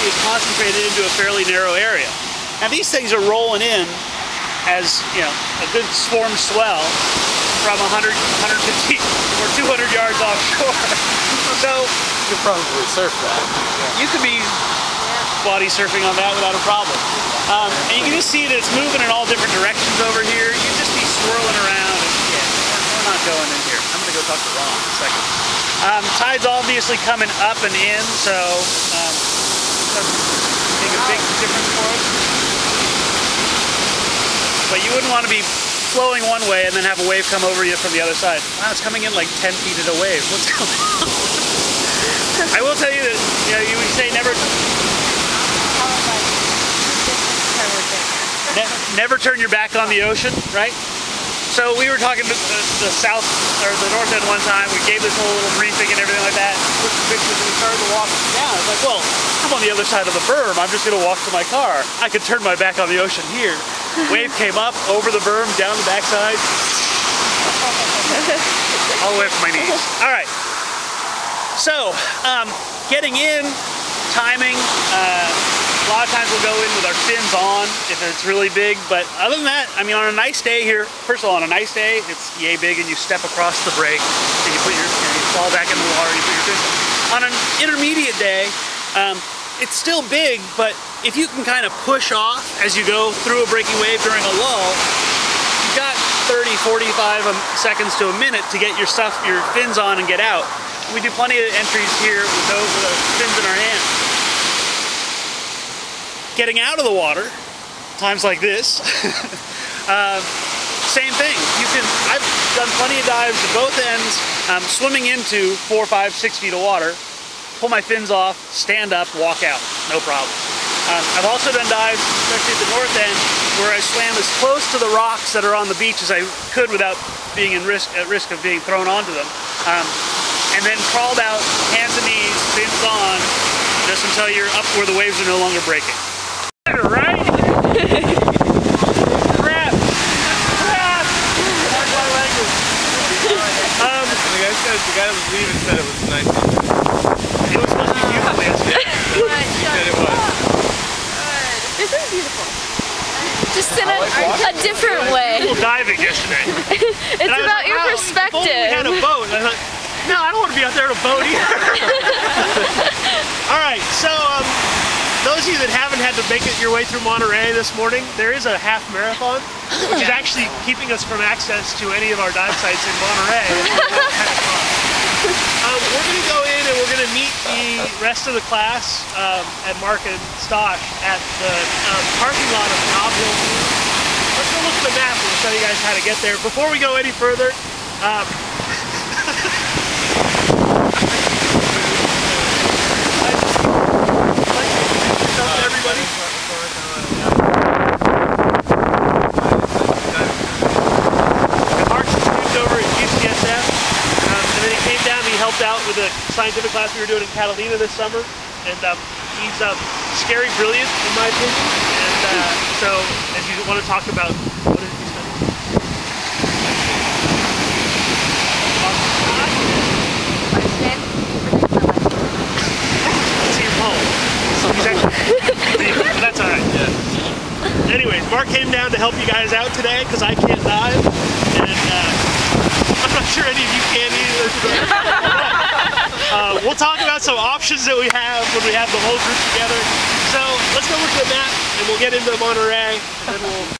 is concentrated into a fairly narrow area. Now these things are rolling in as, you know, a good swarm swell from 100, 150, or 200 yards offshore. So you could probably surf that. You could be body surfing on that without a problem. And you can just see that it's moving in all different directions over here. You just be swirling around. And, yeah, we're not going in here. I'm going to go talk to Ron in a second. Tide's obviously coming up and in, so that's making a big difference for us. But you wouldn't want to be flowing one way and then have a wave come over you from the other side. Wow, it's coming in like 10 feet at a wave. What's going on? I will tell you that, you know, you would say never turn your back on the ocean, right? So we were talking to the south or the north end one time. We gave this whole little briefing and everything like that. Took some pictures and we started to walk down. It's like, well, I'm on the other side of the berm. I'm just going to walk to my car. I could turn my back on the ocean here. Wave came up over the berm, down the backside, all the way up to my knees. All right. So getting in, timing. A lot of times we'll go in with our fins on if it's really big, but other than that, I mean, on a nice day here, first of all, on a nice day, it's yay big and you step across the break and you put your, you fall back in the water, you put your fins on. On an intermediate day, it's still big, but if you can kind of push off as you go through a breaking wave during a lull, you've got 30, 45 seconds to a minute to get your stuff, your fins on and get out. We do plenty of entries here with those with our fins in our hands. Getting out of the water, times like this, same thing. I've done plenty of dives at both ends, swimming into 4, 5, 6 feet of water, pull my fins off, stand up, walk out, no problem. I've also done dives, especially at the north end, where I swam as close to the rocks that are on the beach as I could without being at risk of being thrown onto them. And then crawled out, hands and knees, fins on, just until you're up where the waves are no longer breaking. Right? Crap! Crap! That's my language. The guy that was leaving said it was nice. It was supposed to be beautiful yesterday. He said it was. This is beautiful. Just in a different way. Beautiful diving yesterday. It's about your perspective. If only we had a boat. I thought, no, I don't want to be out there in a boat either. Alright, so those of you that haven't had to make it your way through Monterey this morning, there is a half marathon, which is actually keeping us from access to any of our dive sites in Monterey. We're going to go in and we're going to meet the rest of the class at Mark and Stosh at the parking lot of Knob Hill. Let's go look at the map and we'll show you guys how to get there. Before we go any further, everybody. Mark moved over at UCSF, and then he came down and he helped out with a scientific class we were doing in Catalina this summer, and he's scary brilliant in my opinion, and so if you want to talk about what did you study? Let's see your poem. That's alright. Yeah. Anyways, Mark came down to help you guys out today because I can't dive, and I'm not sure any of you can either. We'll talk about some options that we have when we have the whole group together. So let's go look at the map and we'll get into Monterey, and then we'll